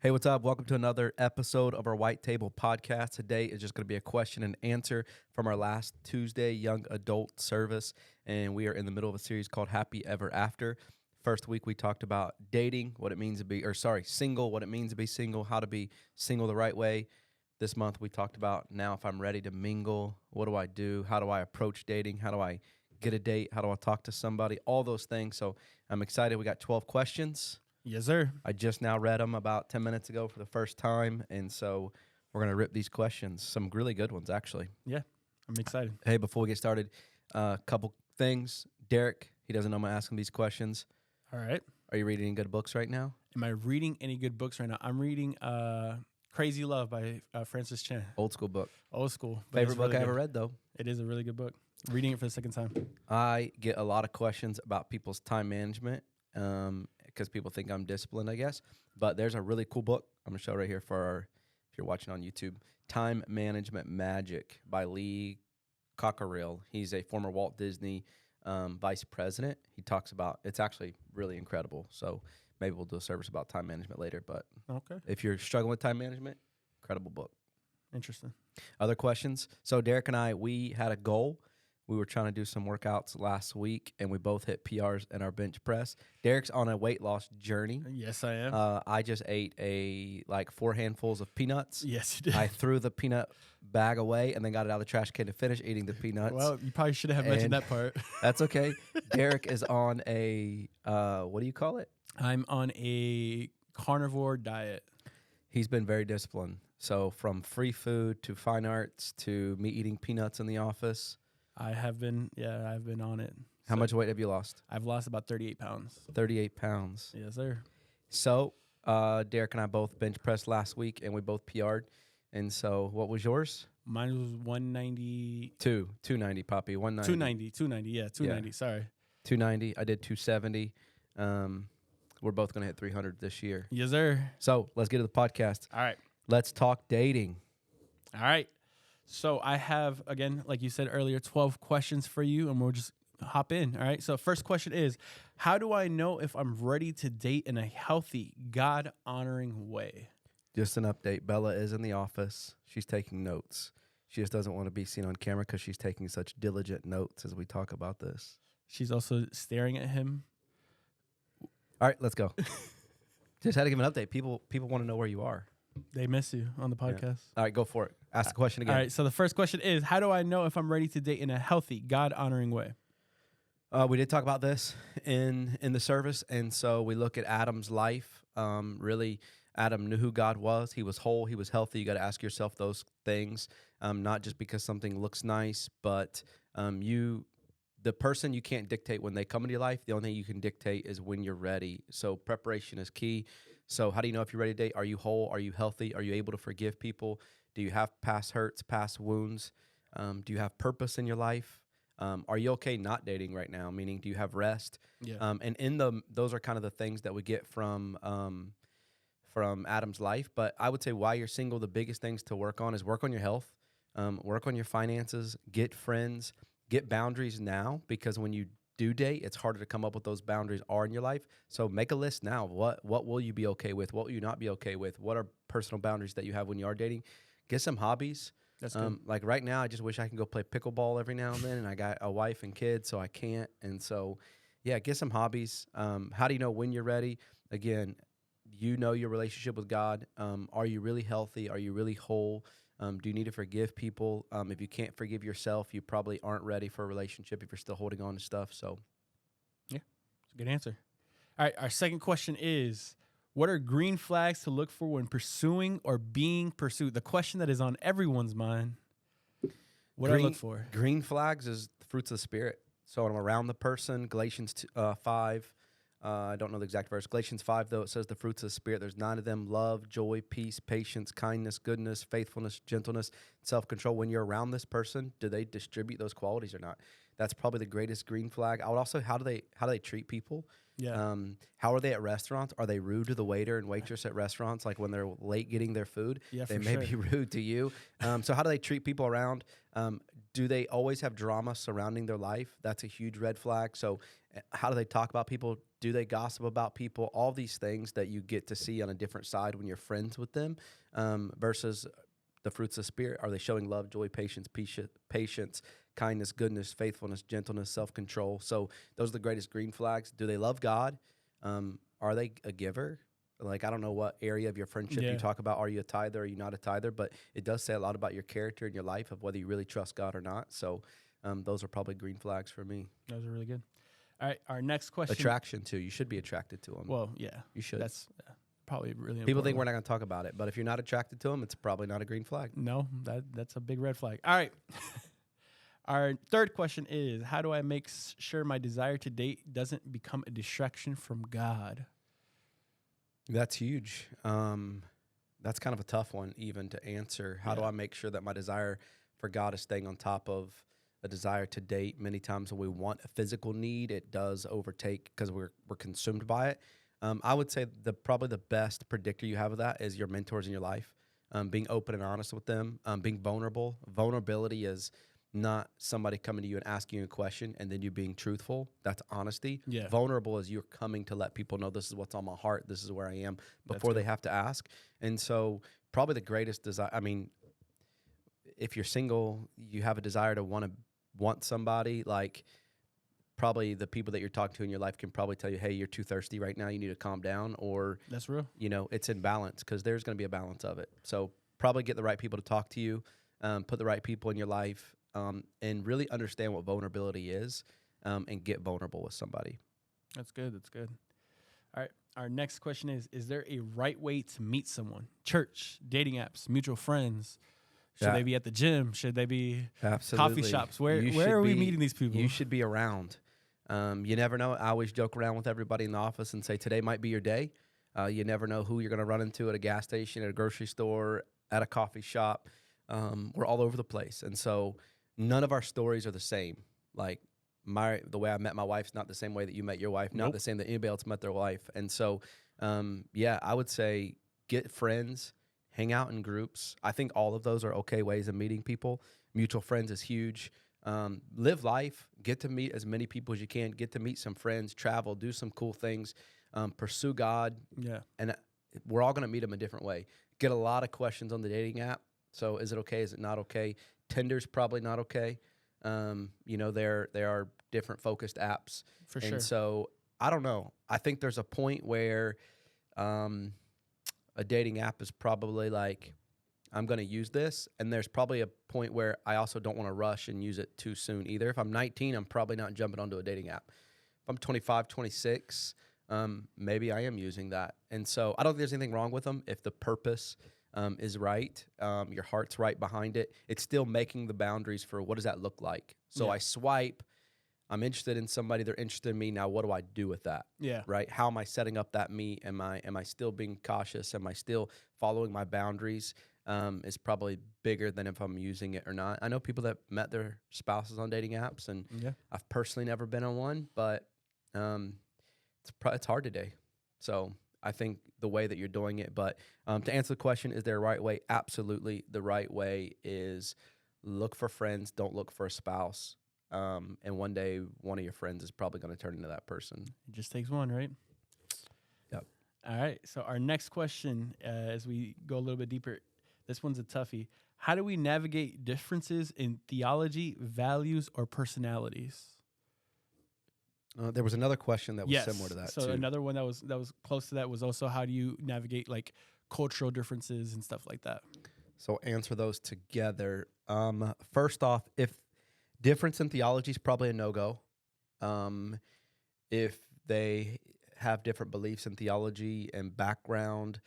Hey, what's up? Welcome to another episode of our White Table podcast. Today is just going to be a question and answer from our last Tuesday young adult service, and we are in the middle of a series called Happy Ever After. First week we talked about dating, what it means to be, single, what it means to be single, how to be single the right way. This month we talked about now if I'm ready to mingle, what do I do? How do I approach dating? How do I get a date? How do I talk to somebody? All those things. So I'm excited. We got 12 questions. Yes, sir. I just now read them about 10 minutes ago for the first time, and so we're going to rip these questions. Some really good ones, actually. Yeah, I'm excited. Hey, before we get started, a couple things. Derek, he doesn't know I'm asking these questions. All right. Are you reading any good books right now? Am I reading any good books right now? I'm reading Crazy Love by Francis Chan. Old school book. Old school. But Favorite it's book really I ever good. read, though. It is a really good book. Reading it for the second time. I get a lot of questions about people's time management because people think I'm disciplined, I guess. But there's a really cool book I'm going to show right here for if you're watching on YouTube. Time Management Magic by Lee Cockerill. He's a former Walt Disney vice president. He talks about, it's actually really incredible. So maybe we'll do a service about time management later. But Okay. if you're struggling with time management, incredible book. Interesting. Other questions? So Derek and I, we had a goal. We were trying to do some workouts last week, and we both hit PRs in our bench press. Derek's on a weight loss journey. Yes, I am. I just ate 4 handfuls of peanuts. Yes, you did. I threw the peanut bag away and then got it out of the trash can to finish eating the peanuts. Well, you probably should have mentioned And that part. That's okay. Derek is on a, what do you call it? I'm on a carnivore diet. He's been very disciplined. So from free food to fine arts to me eating peanuts in the office. I've been on it. How much weight have you lost? I've lost about 38 pounds. 38 pounds. Yes, sir. So Derek and I both bench pressed last week, and we both PR'd. And so what was yours? Mine was 190. 290, Poppy. 190. 290. Yeah, 290. Sorry. 290. I did 270. We're both going to hit 300 this year. Yes, sir. So let's get to the podcast. All right. Let's talk dating. All right. So I have, again, like you said earlier, 12 questions for you, and we'll just hop in. All right. So first question is, how do I know if I'm ready to date in a healthy, God-honoring way? Just an update. Bella is in the office. She's taking notes. She just doesn't want to be seen on camera because she's taking such diligent notes as we talk about this. She's also staring at him. All right, let's go. Just had to give an update. People want to know where you are. They miss you on the podcast. Yeah. All right, go for it. Ask the question again. All right. So the first question is, how do I know if I'm ready to date in a healthy, God-honoring way? We did talk about this in the service, and so we look at Adam's life. Really, Adam knew who God was. He was whole. He was healthy. You got to ask yourself those things, not just because something looks nice, but the person you can't dictate when they come into your life. The only thing you can dictate is when you're ready. So preparation is key. So how do you know if you're ready to date? Are you whole? Are you healthy? Are you able to forgive people? Do you have past hurts, past wounds? Do you have purpose in your life? Are you okay not dating right now? Meaning, do you have rest? Yeah. And those are kind of the things that we get from Adam's life. But I would say while you're single, the biggest things to work on is work on your health, work on your finances, get friends, get boundaries now, because when you do date, it's harder to come up with those boundaries are in your life. So make a list now. What will you be okay with? What will you not be okay with? What are personal boundaries that you have when you are dating? Get some hobbies. That's good. Like right now, I just wish I can go play pickleball every now and then, and I got a wife and kids, so I can't. And so, yeah, get some hobbies. How do you know when you're ready? Again, you know your relationship with God. Are you really healthy? Are you really whole? Do you need to forgive people? If you can't forgive yourself, you probably aren't ready for a relationship if you're still holding on to stuff. So, yeah, it's a good answer. All right, our second question is, what are green flags to look for when pursuing or being pursued? The question that is on everyone's mind. What do I look for? Green flags is the fruits of the Spirit. So when I'm around the person, Galatians 5, I don't know the exact verse. Galatians 5, though, it says the fruits of the Spirit. There's 9 of them: love, joy, peace, patience, kindness, goodness, faithfulness, gentleness, self-control. When you're around this person, do they distribute those qualities or not? That's probably the greatest green flag. I would also, how do they treat people? Yeah. How are they at restaurants? Are they rude to the waiter and waitress at restaurants? Like when they're late getting their food, Yeah, they for may sure. be rude to you. So how do they treat people around? Do they always have drama surrounding their life? That's a huge red flag. So, how do they talk about people? Do they gossip about people? All these things that you get to see on a different side when you're friends with them, versus the fruits of the spirit. Are they showing love, joy, patience, kindness, goodness, faithfulness, gentleness, self-control? So those are the greatest green flags. Do they love God? Are they a giver? Like, I don't know what area of your friendship you Yeah, talk about. Are you a tither? Are you not a tither? But it does say a lot about your character and your life of whether you really trust God or not. So those are probably green flags for me. those are really good. All right, our next question. Attraction too. You should be attracted to them. Well, yeah, You should. that's probably really important. People think we're not going to talk about it, but if you're not attracted to them, it's probably not a green flag. No, that's a big red flag. All right. Our third question is, how do I make sure my desire to date doesn't become a distraction from God? That's huge. That's kind of a tough one even to answer. How do Yeah. I make sure that my desire for God is staying on top of a desire to date? Many times when we want a physical need, it does overtake because we're consumed by it. I would say probably the best predictor you have of that is your mentors in your life. Being open and honest with them, being vulnerable. Vulnerability is not somebody coming to you and asking you a question and then you being truthful. That's honesty. Yeah. Vulnerable is you're coming to let people know this is what's on my heart. This is where I am That's before they good. have to ask. And so probably the greatest desire, I mean, if you're single, you have a desire to want somebody, like probably the people that you're talking to in your life can probably tell you, hey, you're too thirsty right now. You need to calm down, or, That's real. it's in balance, because there's going to be a balance of it. So probably get the right people to talk to you, put the right people in your life, and really understand what vulnerability is, and get vulnerable with somebody. That's good. That's good. All right. Our next question is there a right way to meet someone? Church, dating apps, mutual friends? Should Yeah. they be at the gym? Should they be Absolutely. coffee shops? Where You where should are we be- meeting these people? You should be around. You never know. I always joke around with everybody in the office and say, today might be your day. You never know who you're going to run into at a gas station, at a grocery store, at a coffee shop. We're all over the place. And so none of our stories are the same. Like the way I met my wife is not the same way that you met your wife, not Nope. the same that anybody else met their wife. And so, I would say get friends, hang out in groups. I think all of those are okay ways of meeting people. Mutual friends is huge. Live life, get to meet as many people as you can, get to meet some friends, travel, do some cool things, pursue God, Yeah. and we're all going to meet them a different way. Get a lot of questions on the dating app. So is it okay? Is it not okay? Tinder's probably not okay. There are different focused apps. For And sure. so I don't know. I think there's a point where a dating app is probably like, I'm going to use this. And there's probably a point where I also don't want to rush and use it too soon either. If I'm 19, I'm probably not jumping onto a dating app. If I'm 25, 26, maybe I am using that. And so I don't think there's anything wrong with them if the purpose is right, your heart's right behind it. It's still making the boundaries for what does that look like. So Yeah. I swipe, I'm interested in somebody, they're interested in me. Now, what do I do with that? Yeah. Right? How am I setting up that meet? Am I still being cautious? Am I still following my boundaries? Is probably bigger than if I'm using it or not. I know people that met their spouses on dating apps, and Yeah. I've personally never been on one, but it's hard today. So I think the way that you're doing it. But to answer the question, is there a right way? Absolutely, the right way is look for friends. Don't look for a spouse. And one day, one of your friends is probably going to turn into that person. It just takes one, right? Yep. All right. So our next question, as we go a little bit deeper, this one's a toughie. How do we navigate differences in theology, values, or personalities? There was another question that was similar to that So too. another one that was close to that was also how do you navigate like cultural differences and stuff like that? So answer those together. First off, if difference in theology is probably a no-go. If they have different beliefs in theology and background,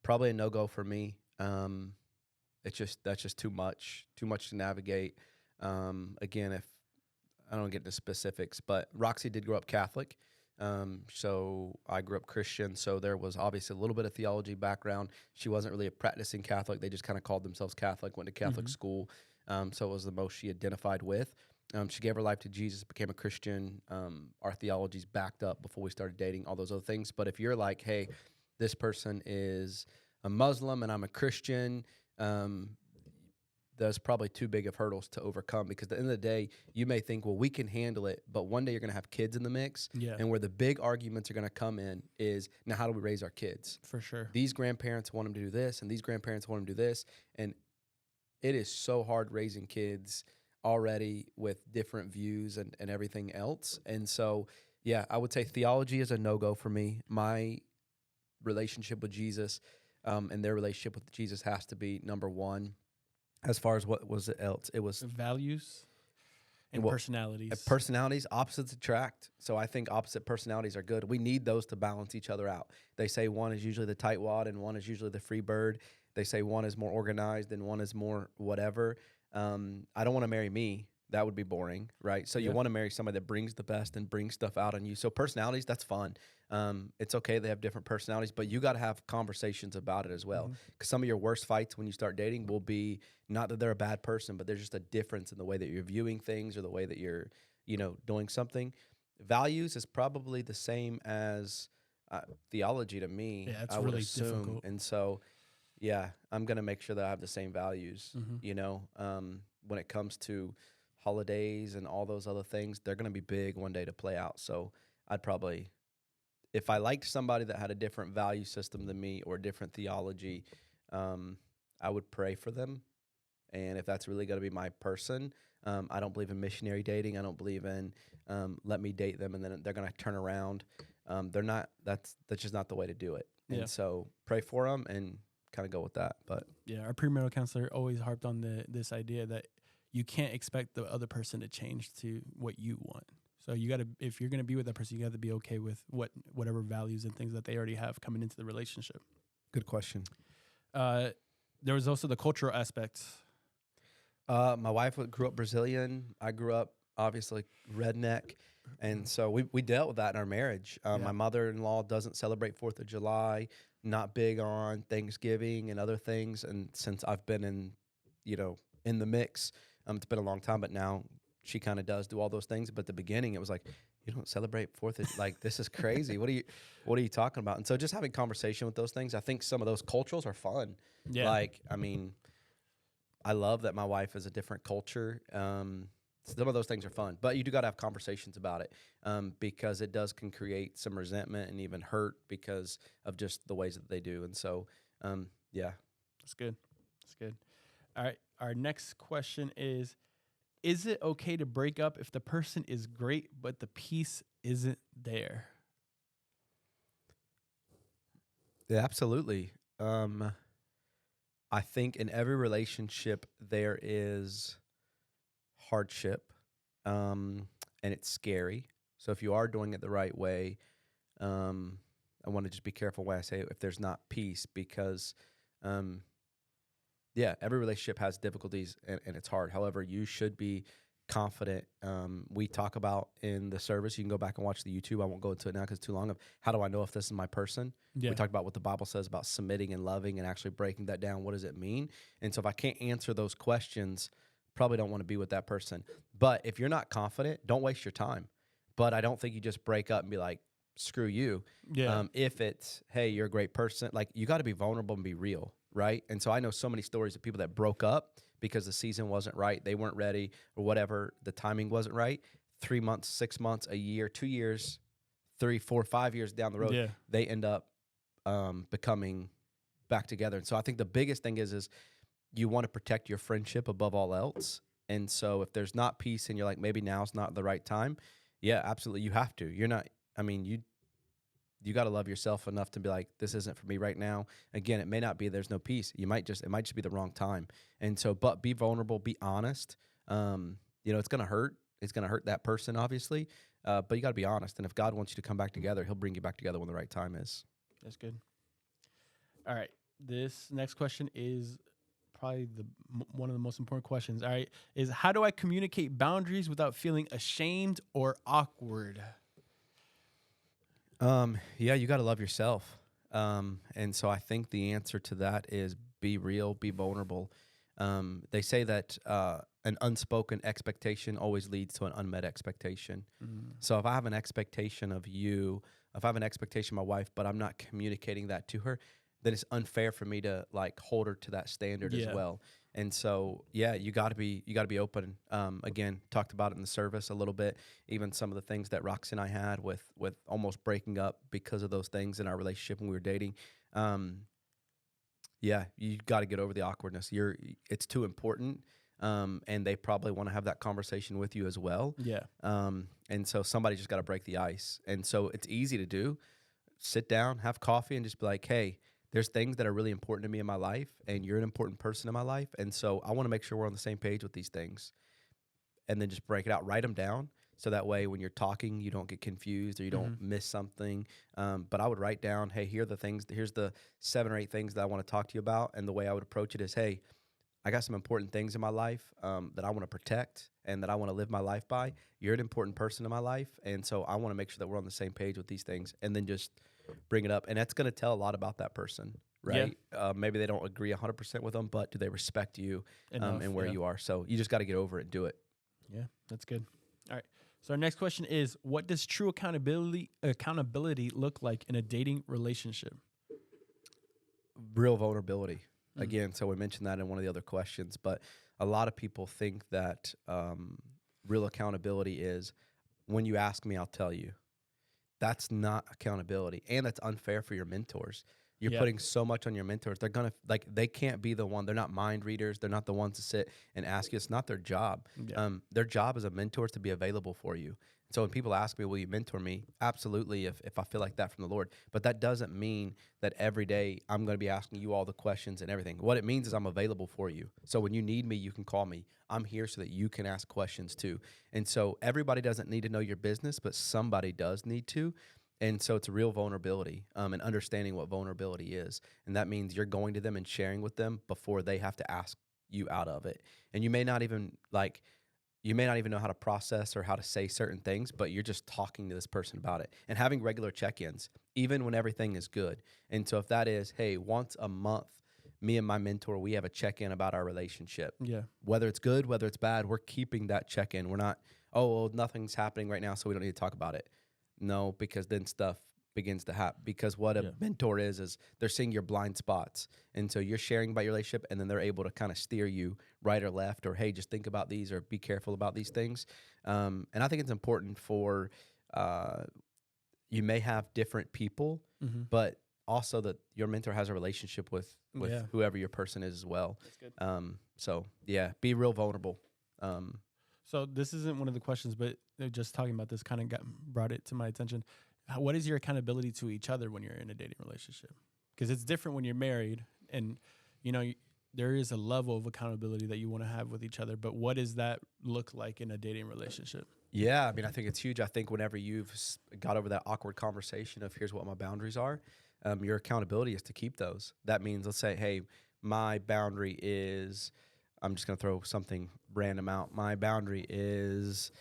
probably a no-go for me. That's just too much to navigate. Again, if I don't get into specifics, but Roxy did grow up Catholic. So I grew up Christian. So there was obviously a little bit of theology background. She wasn't really a practicing Catholic. They just kind of called themselves Catholic, went to Catholic school. So it was the most she identified with. She gave her life to Jesus, became a Christian. Our theology's backed up before we started dating, all those other things. But if you're like, hey, this person is a Muslim and I'm a Christian, there's probably too big of hurdles to overcome, because at the end of the day, you may think, well, we can handle it, but one day you're going to have kids in the mix. Yeah, And where the big arguments are going to come in is, now, how do we raise our kids? for sure. These grandparents want them to do this, and these grandparents want them to do this. And it is so hard raising kids already with different views and everything else. And so, yeah, I would say theology is a no-go for me. My relationship with Jesus, and their relationship with Jesus has to be number one. As far as what was it else, it was Values and well, personalities. personalities, opposites attract. So I think opposite personalities are good. We need those to balance each other out. They say one is usually the tightwad and one is usually the free bird. They say one is more organized and one is more whatever. I don't want to marry me. That would be boring, right? So you Yeah. want to marry somebody that brings the best and brings stuff out on you. So personalities, that's fun. It's okay they have different personalities, but you got to have conversations about it as well. Because some of your worst fights when you start dating will be not that they're a bad person, but there's just a difference in the way that you're viewing things or the way that you're, doing something. Values is probably the same as theology to me. Yeah, it's I would really assume. difficult. And so, yeah, I'm gonna make sure that I have the same values. Mhm. When it comes to holidays and all those other things, they're gonna be big one day to play out. So I'd probably, if I liked somebody that had a different value system than me or different theology, I would pray for them. And if that's really going to be my person, I don't believe in missionary dating. I don't believe in let me date them and then they're going to turn around. They're not. That's just not the way to do it. Yeah. And so pray for them and kind of go with that. But Yeah, our premarital counselor always harped on this idea that you can't expect the other person to change to what you want. So you got to, if you're going to be with that person, you got to be okay with whatever values and things that they already have coming into the relationship. good question. There was also the cultural aspect. My wife grew up Brazilian. I grew up obviously redneck, and so we dealt with that in our marriage. Yeah. My mother-in-law doesn't celebrate 4th of July, not big on Thanksgiving and other things. And since I've been in the mix, it's been a long time, but now she kind of does do all those things. But at the beginning, it was like, you don't celebrate 4th of, like, this is crazy. What are you talking about? And so just having conversation with those things, I think some of those cultures are fun. Yeah. Like, I mean, I love that my wife is a different culture. Some of those things are fun, but you do got to have conversations about it, because it can create some resentment and even hurt because of just the ways that they do. And so, yeah. That's good. That's good. All right. Our next question is it okay to break up if the person is great, but the peace isn't there? Yeah, absolutely. I think in every relationship there is hardship, and it's scary. So if you are doing it the right way, I want to just be careful when I say if there's not peace, because, yeah, every relationship has difficulties and it's hard. However, you should be confident. We talk about in the service, you can go back and watch the YouTube. I won't go into it now because it's too long, of how do I know if this is my person? Yeah. We talked about what the Bible says about submitting and loving and actually breaking that down. What does it mean? And so if I can't answer those questions, probably don't want to be with that person. But if you're not confident, don't waste your time. But I don't think you just break up and be like, screw you. Yeah. If it's, hey, you're a great person, like, you got to be vulnerable and be real, right? And so I know so many stories of people that broke up because the season wasn't right, they weren't ready, or whatever, the timing wasn't right. 3 months, 6 months, a year, 2 years, 3, 4, 5 years down the road, Yeah. they end up becoming back together. And so I think the biggest thing is you want to protect your friendship above all else. And so if there's not peace and you're like, maybe now's not the right time, yeah, absolutely, you have to. You're not, I mean, you got to love yourself enough to be like, this isn't for me right now. Again, it may not be there's no peace. It might just be the wrong time. And so, but be vulnerable, be honest. It's going to hurt. It's going to hurt that person, obviously. But you got to be honest. And if God wants you to come back together, he'll bring you back together when the right time is. That's good. All right. This next question is probably one of the most important questions. All right. Is how do I communicate boundaries without feeling ashamed or awkward? Yeah, you got to love yourself. And so I think the answer to that is be real, be vulnerable. They say that an unspoken expectation always leads to an unmet expectation. So if I have an expectation of you, if I have an expectation of my wife, but I'm not communicating that to her, then it's unfair for me to like hold her to that standard as Yeah. well. And so, yeah, you got to be open. Again, talked about it in the service a little bit. Even some of the things that Roxy and I had with almost breaking up because of those things in our relationship when we were dating. Um, yeah, you got to get over the awkwardness. It's too important, and they probably want to have that conversation with you as well. Yeah. And so somebody just got to break the ice. And so it's easy to do. Sit down, have coffee, and just be like, hey, there's things that are really important to me in my life, and you're an important person in my life. And so I want to make sure we're on the same page with these things. And then just break it out, write them down. So that way, when you're talking, you don't get confused or you don't miss something. But I would write down, hey, here are the things, here's the 7 or 8 things that I want to talk to you about. And the way I would approach it is, hey, I got some important things in my life that I want to protect and that I want to live my life by. You're an important person in my life. And so I want to make sure that we're on the same page with these things. And then just bring it up. And that's going to tell a lot about that person, right? Maybe they don't agree 100% with them, but do they respect you Enough, and where yeah. you are? So you just got to get over it and do it. Yeah, that's good. All right. So our next question is, what does true accountability look like in a dating relationship? Real vulnerability. Again, so we mentioned that in one of the other questions, but a lot of people think that real accountability is when you ask me, I'll tell you. That's not accountability, and that's unfair for your mentors. You're Yep. putting so much on your mentors. They're gonna they can't be the one. They're not mind readers. They're not the ones to sit and ask you. It's not their job. Yeah. Their job as a mentor is to be available for you. So when people ask me, will you mentor me? Absolutely, if I feel like that from the Lord. But that doesn't mean that every day I'm going to be asking you all the questions and everything. What it means is I'm available for you. So when you need me, you can call me. I'm here so that you can ask questions too. And so everybody doesn't need to know your business, but somebody does need to. And so it's a real vulnerability and understanding what vulnerability is. And that means you're going to them and sharing with them before they have to ask you out of it. And you may not even know how to process or how to say certain things, but you're just talking to this person about it and having regular check-ins, even when everything is good. And so if that is, hey, once a month, me and my mentor, we have a check-in about our relationship. Yeah. Whether it's good, whether it's bad, we're keeping that check-in. We're not, oh, well, nothing's happening right now, so we don't need to talk about it. No, because then stuff begins to happen. Because what a mentor is they're seeing your blind spots. And so you're sharing about your relationship, and then they're able to kind of steer you right or left, or, hey, just think about these or be careful about these things. And I think it's important for you may have different people, but also that your mentor has a relationship with whoever your person is as well. That's good. So, yeah, be real vulnerable. So this isn't one of the questions, but just talking about this kind of brought it to my attention. What is your accountability to each other when you're in a dating relationship? Because it's different when you're married, and there is a level of accountability that you want to have with each other. But what does that look like in a dating relationship? Yeah, I mean, I think it's huge. I think whenever you've got over that awkward conversation of here's what my boundaries are, your accountability is to keep those. That means, let's say, hey, my boundary is, I'm just going to throw something random out. My boundary is,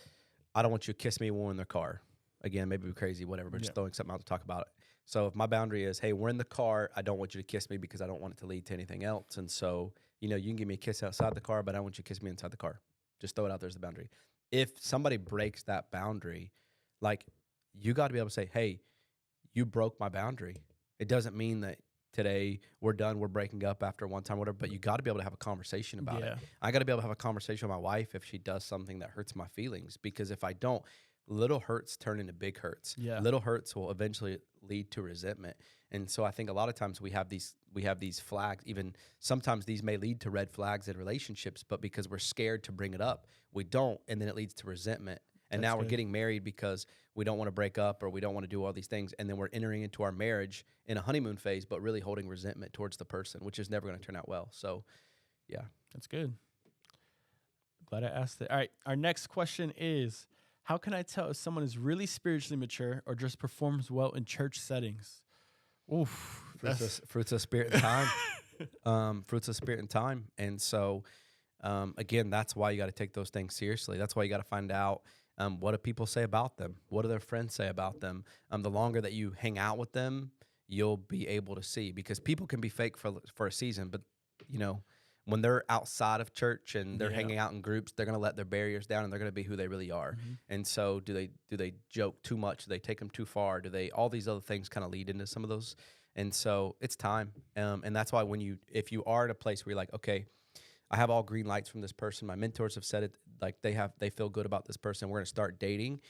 I don't want you to kiss me when we're in the car. Again, maybe we're crazy, whatever, but just throwing something out to talk about it. So if my boundary is, hey, we're in the car, I don't want you to kiss me because I don't want it to lead to anything else. And so, you can give me a kiss outside the car, but I don't want you to kiss me inside the car. Just throw it out there as the boundary. If somebody breaks that boundary, you got to be able to say, hey, you broke my boundary. It doesn't mean that today we're done, we're breaking up after one time, whatever, but you got to be able to have a conversation about it. I got to be able to have a conversation with my wife if she does something that hurts my feelings, because if I don't, little hurts turn into big hurts. Little hurts will eventually lead to resentment. And so I think a lot of times we have these flags. Even sometimes these may lead to red flags in relationships, but because we're scared to bring it up, we don't, and then it leads to resentment. And now we're getting married because we don't want to break up or we don't want to do all these things, and then we're entering into our marriage in a honeymoon phase, but really holding resentment towards the person, which is never going to turn out well. So, yeah. That's good. Glad I asked it. All right, our next question is, how can I tell if someone is really spiritually mature or just performs well in church settings? Oof. Fruits of spirit and time. Fruits of spirit and time. And so, again, that's why you got to take those things seriously. That's why you got to find out what do people say about them? What do their friends say about them? The longer that you hang out with them, you'll be able to see, because people can be fake for a season, but when they're outside of church and they're hanging out in groups, they're going to let their barriers down and they're going to be who they really are. And so do they joke too much? Do they take them too far? All these other things kind of lead into some of those. And so it's time. And that's why if you are in a place where you're like, okay, I have all green lights from this person. My mentors have said it, like they feel good about this person. We're going to start dating.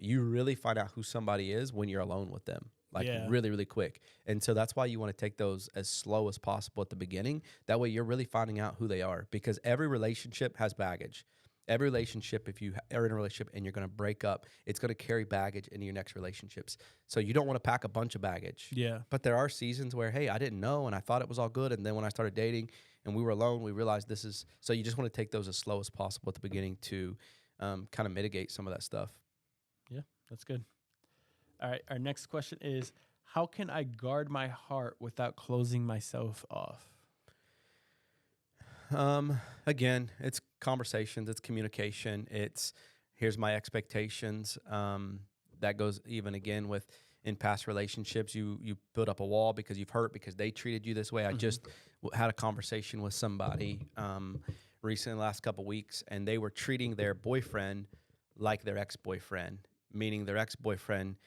You really find out who somebody is when you're alone with them, like Yeah. really, really quick. And so that's why you want to take those as slow as possible at the beginning. That way you're really finding out who they are, because every relationship has baggage. Every relationship, if you are in a relationship and you're going to break up, it's going to carry baggage into your next relationships. So you don't want to pack a bunch of baggage. Yeah. But there are seasons where, hey, I didn't know and I thought it was all good. And then when I started dating and we were alone, we realized this is, so you just want to take those as slow as possible at the beginning to kind of mitigate some of that stuff. Yeah, that's good. All right. Our next question is, how can I guard my heart without closing myself off? Again, it's conversations, it's communication, it's here's my expectations. That goes even again with in past relationships, you build up a wall because you've hurt because they treated you this way. I just had a conversation with somebody recently, the last couple weeks, and they were treating their boyfriend like their ex-boyfriend, meaning their ex-boyfriend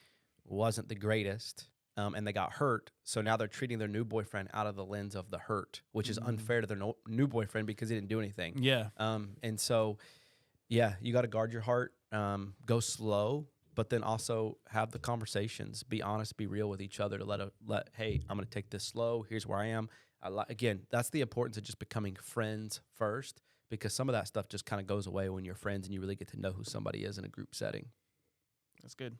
wasn't the greatest. And they got hurt, so now they're treating their new boyfriend out of the lens of the hurt, which is unfair to their new boyfriend because he didn't do anything. Yeah. And so, yeah, you got to guard your heart, go slow, but then also have the conversations, be honest, be real with each other to let hey, I'm going to take this slow. Here's where I am. Again, that's the importance of just becoming friends first, because some of that stuff just kind of goes away when you're friends and you really get to know who somebody is in a group setting. That's good.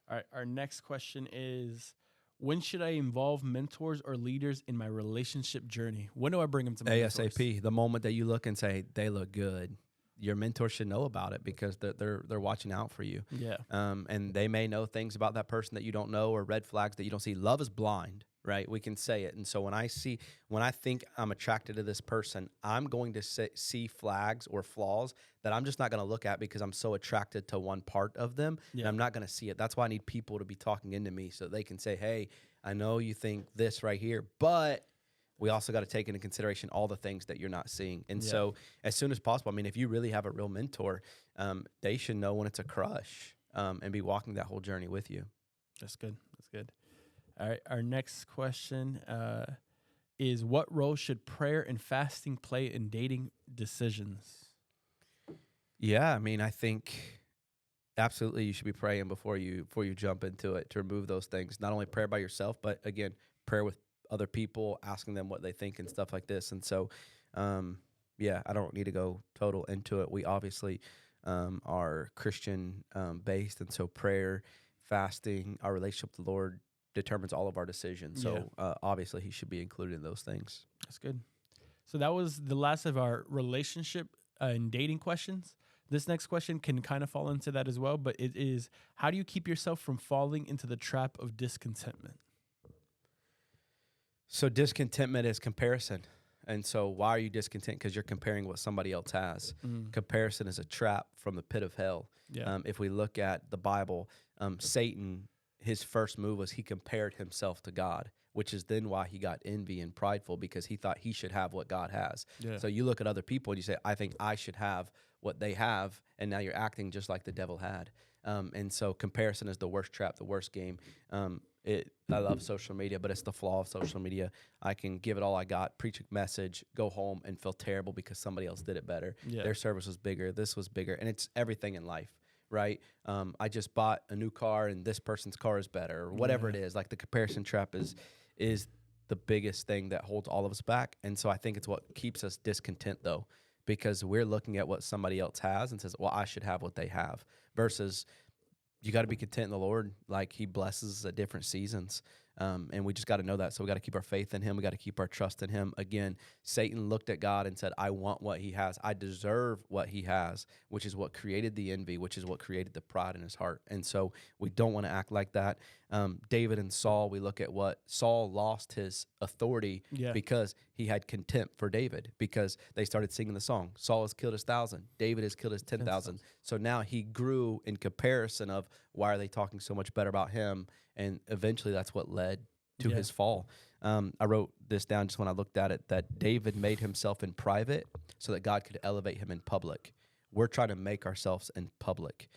All right. Our next question is, when should I involve mentors or leaders in my relationship journey? When do I bring them to my mentors? ASAP. The moment that you look and say they look good, your mentor should know about it because they're watching out for you. Yeah. And they may know things about that person that you don't know, or red flags that you don't see. Love is blind, right? We can say it. And so when I think I'm attracted to this person, I'm going to see flags or flaws that I'm just not going to look at because I'm so attracted to one part of them. Yeah. And I'm not going to see it. That's why I need people to be talking into me so they can say, hey, I know you think this right here, but we also got to take into consideration all the things that you're not seeing. And so as soon as possible, I mean, if you really have a real mentor, they should know when it's a crush and be walking that whole journey with you. That's good. That's good. All right. Our next question is, what role should prayer and fasting play in dating decisions? Yeah, I mean, I think absolutely you should be praying before you jump into it to remove those things. Not only prayer by yourself, but again, prayer with other people, asking them what they think and stuff like this. And so, yeah, I don't need to go total into it. We obviously are Christian based, and so prayer, fasting, our relationship with the Lord determines all of our decisions. So obviously he should be included in those things. That's good. So that was the last of our relationship and dating questions. This next question can kind of fall into that as well, but it is, how do you keep yourself from falling into the trap of discontentment? So discontentment is comparison. And so why are you discontent? Because you're comparing what somebody else has. Comparison is a trap from the pit of hell. Yeah. If we look at the Bible, Satan, his first move was he compared himself to God, which is then why he got envy and prideful, because he thought he should have what God has. Yeah. So you look at other people and you say, I think I should have what they have, and now you're acting just like the devil had. And so comparison is the worst trap, the worst game. I love social media, but it's the flaw of social media. I can give it all I got, preach a message, go home, and feel terrible because somebody else did it better. Yeah. Their service was bigger, this was bigger, and it's everything in life, right? I just bought a new car, and this person's car is better, or whatever it is. Like the comparison trap is the biggest thing that holds all of us back. And so I think it's what keeps us discontent, though, because we're looking at what somebody else has and says, well, I should have what they have, versus you got to be content in the Lord. Like he blesses at different seasons. And we just got to know that. So we got to keep our faith in him. We got to keep our trust in him. Again, Satan looked at God and said, I want what he has. I deserve what he has, which is what created the envy, which is what created the pride in his heart. And so we don't want to act like that. David and Saul, we look at what Saul lost his authority because he had contempt for David, because they started singing the song, Saul has killed his 1,000, David has killed his 10,000. So now he grew in comparison of, why are they talking so much better about him? And eventually that's what led to his fall. I wrote this down just when I looked at it, that David made himself in private so that God could elevate him in public. We're trying to make ourselves in public,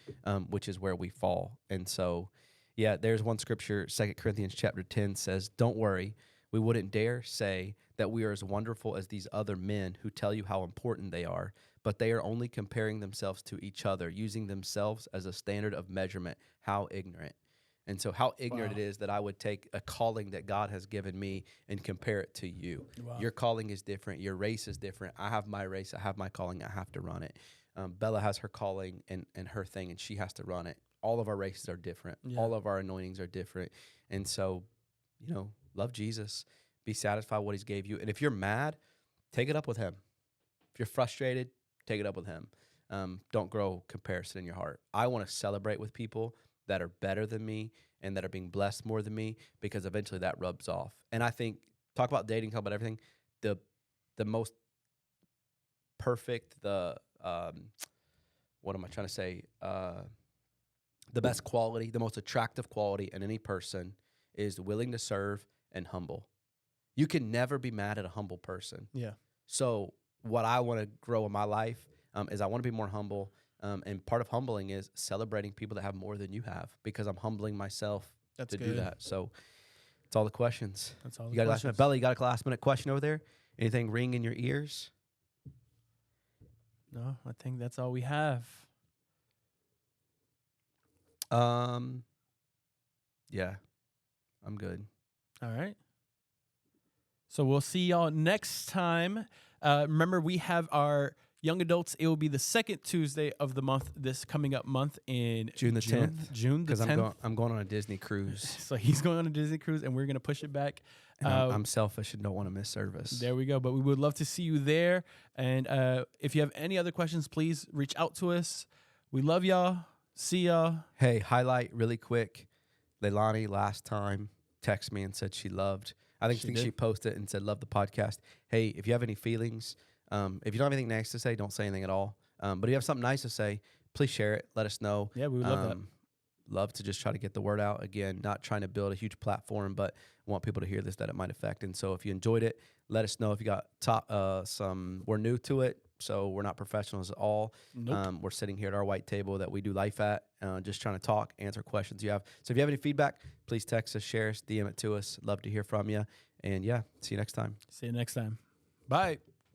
which is where we fall. And so, there's one scripture, 2 Corinthians chapter 10 says, don't worry, we wouldn't dare say that that we are as wonderful as these other men who tell you how important they are, but they are only comparing themselves to each other, using themselves as a standard of measurement. How ignorant. And so, how ignorant Wow. it is that I would take a calling that God has given me and compare it to you. Wow. Your calling is different. Your race is different. I have my race. I have my calling. I have to run it. Bella has her calling and her thing, and she has to run it. All of our races are different. Yeah. All of our anointings are different. And so, love Jesus. Be satisfied with what he's gave you. And if you're mad, take it up with him. If you're frustrated, take it up with him. Don't grow comparison in your heart. I want to celebrate with people that are better than me and that are being blessed more than me, because eventually that rubs off. And I think, talk about dating, talk about everything, the most perfect, what am I trying to say? The best quality, the most attractive quality in any person is willing to serve and humble. You can never be mad at a humble person. Yeah. So what I want to grow in my life is I want to be more humble. And part of humbling is celebrating people that have more than you have, because I'm humbling myself That's to good. do that. So it's all the questions. That's all You the got a last questions. minute, Bella, you got a last minute question over there? Anything ring in your ears? No, I think that's all we have. Yeah, I'm good. All right. So we'll see y'all next time. Remember, we have our young adults. It will be the second Tuesday of the month, this coming up month in June the 10th. June the Because 10th. I'm going on a Disney cruise. So he's going on a Disney cruise, and we're going to push it back. And I'm selfish and don't want to miss service. There we go. But we would love to see you there. And if you have any other questions, please reach out to us. We love y'all. See y'all. Hey, highlight really quick. Leilani last time texted me and said she loved. I think did. she posted and said, love the podcast. Hey, if you have any feelings, if you don't have anything nice to say, don't say anything at all. But if you have something nice to say, please share it. Let us know. Yeah, we would love that. Love to just try to get the word out. Again, not trying to build a huge platform, but want people to hear this that it might affect. And so if you enjoyed it, let us know. If you got we're new to it, so we're not professionals at all. Nope. We're sitting here at our white table that we do life at, just trying to talk, answer questions you have. So if you have any feedback, please text us, share us, DM it to us. Love to hear from you. And yeah, see you next time. See you next time. Bye.